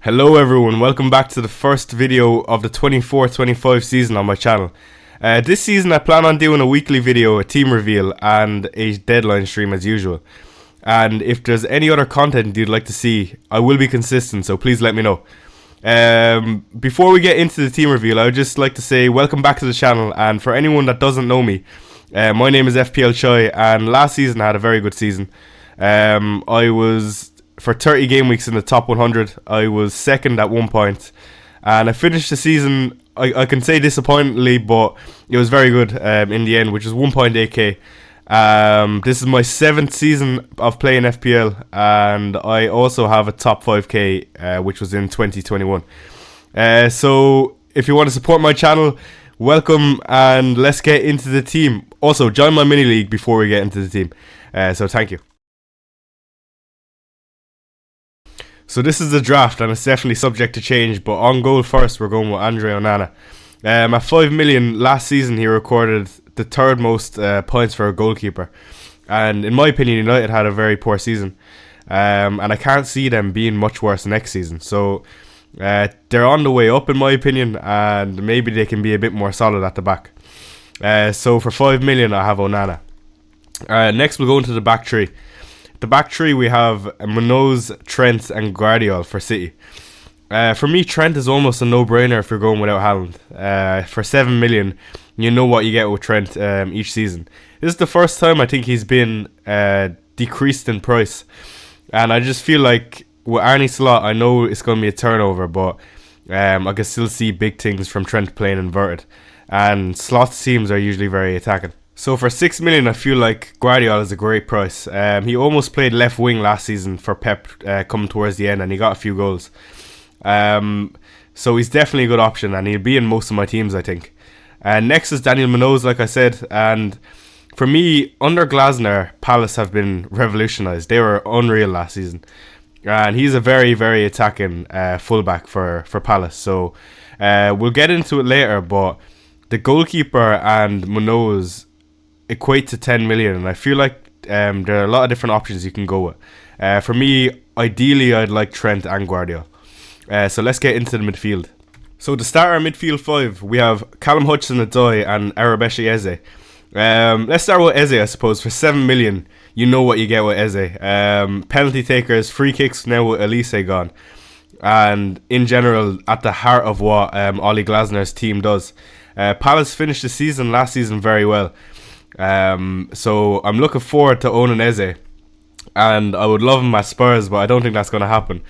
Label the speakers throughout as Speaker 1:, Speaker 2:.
Speaker 1: Hello everyone, welcome back to the first video of the 24-25 season on my channel. This season I plan on doing a weekly video, a team reveal and a deadline stream as usual. And if there's any other content you'd like to see, I will be consistent, so please let me know. Before we get into the team reveal, I would just like to say welcome back to the channel, and for anyone that doesn't know me, my name is FPL Choi, and last season I had a very good season. I was, for 30 game weeks in the top 100, I was second at one point, and I finished the season, I can say disappointingly, but it was very good in the end, which is 1.8k. This is my 7th season of playing FPL, and I also have a top 5k, which was in 2021. So if you want to support my channel, welcome, and let's get into the team. Also, join my mini league before we get into the team. So thank you. So this is the draft, and it's definitely subject to change, but on goal first, we're going with Andre Onana. At 5 million last season, he recorded the third most points for a goalkeeper. And in my opinion, United had a very poor season. And I can't see them being much worse next season. So they're on the way up, in my opinion, and maybe they can be a bit more solid at the back. So for 5 million, I have Onana. Next, we'll go into the back three. The back three, we have Munoz, Trent and Guardiola for City. For me, Trent is almost a no-brainer if you're going without Haaland. For 7 million, you know what you get with Trent each season. This is the first time I think he's been decreased in price. And I just feel like with Arne Slot, I know it's going to be a turnover, but I can still see big things from Trent playing inverted. And Slot's teams are usually very attacking. So for 6 million, I feel like Guardiola is a great price. He almost played left wing last season for Pep coming towards the end, and he got a few goals. So he's definitely a good option, and he'll be in most of my teams, I think. Next is Daniel Munoz, like I said, and for me, under Glasner, Palace have been revolutionised. They were unreal last season, and he's a very, very attacking fullback for Palace. So we'll get into it later, but the goalkeeper and Munoz equate to 10 million, and I feel like there are a lot of different options you can go with. For me, ideally, I'd like Trent and Guardiola. So let's get into the midfield. So to start our midfield five, we have Callum Hudson-Odoi and Arabeshi Eze. Let's start with Eze, I suppose. For 7 million, you know what you get with Eze. Penalty takers, free kicks now with Elise gone. And in general, at the heart of what Ole Glasner's team does. Palace finished the last season very well. So I'm looking forward to owning Eze, and I would love him at Spurs, but I don't think that's going to happen.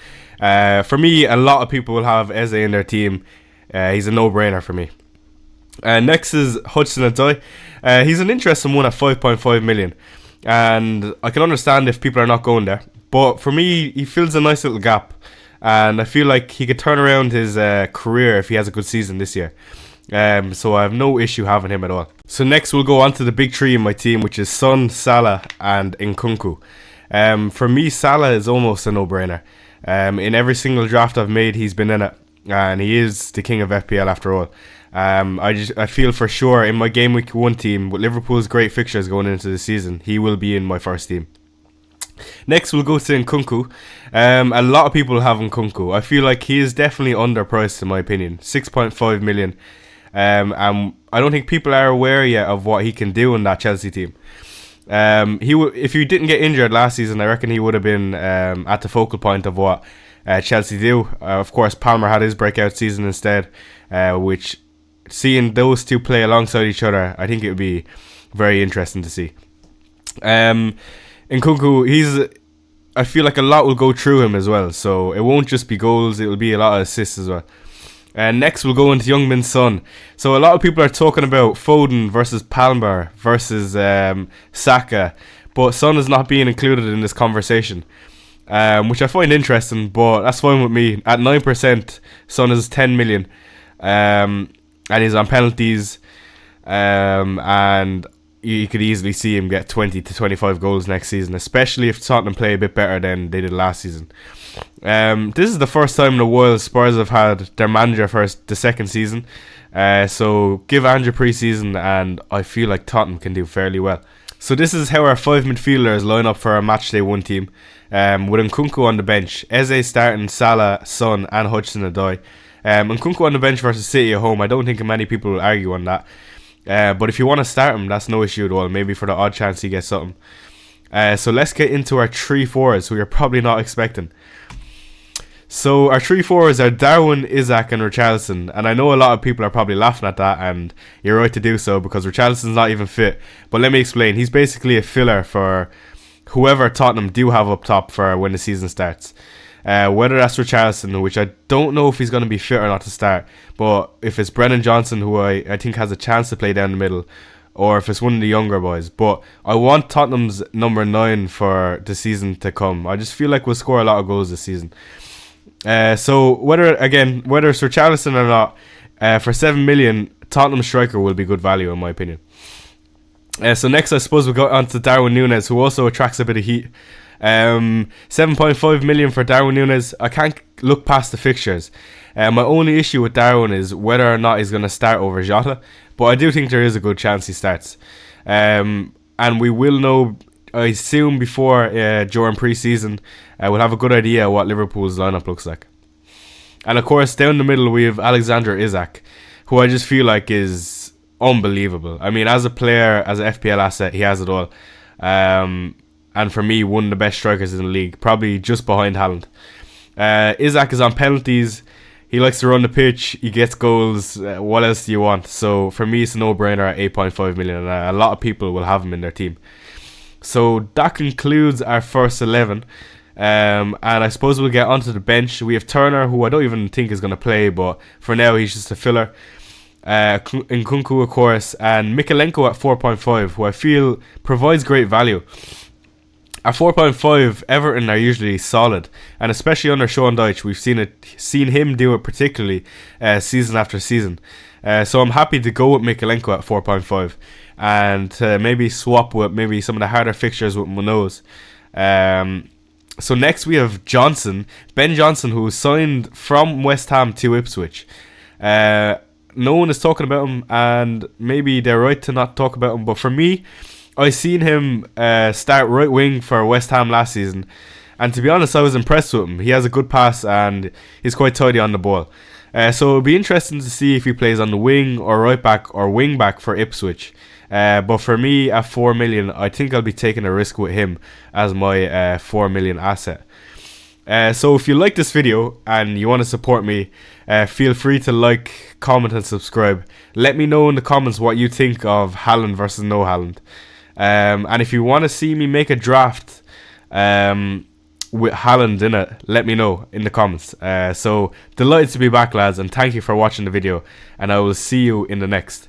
Speaker 1: For me, a lot of people will have Eze in their team. He's a no-brainer for me. Next is Hudson-Odoi. He's an interesting one at 5.5 million, and I can understand if people are not going there, but for me, he fills a nice little gap, and I feel like he could turn around his career if he has a good season this year. So I have no issue having him at all. So next we'll go on to the big three in my team, which is Son, Salah and Nkunku. For me, Salah is almost a no-brainer. In every single draft I've made, he's been in it, and he is the king of FPL after all. I feel for sure in my game week 1 team, with Liverpool's great fixtures going into the season, he will be in my first team. Next we'll go to Nkunku. A lot of people have Nkunku. I feel like he is definitely underpriced in my opinion. 6.5 million. And I don't think people are aware yet of what he can do in that Chelsea team. If he didn't get injured last season, I reckon he would have been at the focal point of what Chelsea do. Of course, Palmer had his breakout season instead, which seeing those two play alongside each other, I think it would be very interesting to see. Nkunku, I feel like a lot will go through him as well, so it won't just be goals, it will be a lot of assists as well. Next we'll go into Youngmin Son. So a lot of people are talking about Foden versus Palmer versus Saka, but Son is not being included in this conversation, which I find interesting, but that's fine with me. At 9%, Son is 10 million, and he's on penalties, and you could easily see him get 20 to 25 goals next season, especially if Tottenham play a bit better than they did last season. This is the first time in a while Spurs have had their manager for the second season, so give Andrew pre-season, and I feel like Tottenham can do fairly well. So this is how our 5 midfielders line up for our matchday 1 team. with Nkunku on the bench, Eze starting, Salah, Son, and Hudson-Odoi. Nkunku on the bench versus City at home, I don't think many people will argue on that. But if you want to start him, that's no issue at all. Maybe for the odd chance he gets something. So let's get into our 3-4s, who you're probably not expecting. So our 3-4s are Darwin, Isak, and Richarlison. And I know a lot of people are probably laughing at that, and you're right to do so because Richarlison's not even fit. But let me explain. He's basically a filler for whoever Tottenham do have up top for when the season starts. Whether that's Richarlison, which I don't know if he's going to be fit or not to start, but if it's Brennan Johnson, who I think has a chance to play down the middle, or if it's one of the younger boys. But I want Tottenham's number 9 for the season to come. I just feel like we'll score a lot of goals this season. So whether it's Richarlison or not, for 7 million, Tottenham striker will be good value in my opinion. So next I suppose we'll go on to Darwin Núñez, who also attracts a bit of heat. 7.5 million for Darwin Núñez. I can't look past the fixtures. My only issue with Darwin is whether or not he's going to start over Jota, but I do think there is a good chance he starts. And we will know, I assume, before during pre-season, we'll have a good idea what Liverpool's lineup looks like. And of course, down the middle we have Alexander Isak, who I just feel like is unbelievable. I mean, as a player, as an FPL asset, he has it all. And for me, one of the best strikers in the league, probably just behind Haaland. Isak is on penalties. He likes to run the pitch. He gets goals. What else do you want? So for me, it's a no-brainer at 8.5 million. And a lot of people will have him in their team. So that concludes our first 11. And I suppose we'll get onto the bench. We have Turner, who I don't even think is going to play, but for now he's just a filler. Nkunku, of course, and Mykolenko at 4.5, who I feel provides great value. At 4.5, Everton are usually solid, and especially under Sean Dyche, we've seen him do it particularly season after season. So I'm happy to go with Mykolenko at 4.5, and maybe swap with maybe some of the harder fixtures with Munoz. So next we have Ben Johnson, who signed from West Ham to Ipswich. No one is talking about him, and maybe they're right to not talk about him, but for me, I seen him start right wing for West Ham last season, and to be honest, I was impressed with him. He has a good pass and he's quite tidy on the ball. So it'll be interesting to see if he plays on the wing or right back or wing back for Ipswich. But for me, at 4 million, I think I'll be taking a risk with him as my 4 million asset. So if you like this video and you want to support me, feel free to like, comment and subscribe. Let me know in the comments what you think of Haaland versus no Haaland. And if you want to see me make a draft with Haaland in it, let me know in the comments. So delighted to be back, lads, and thank you for watching the video, and I will see you in the next.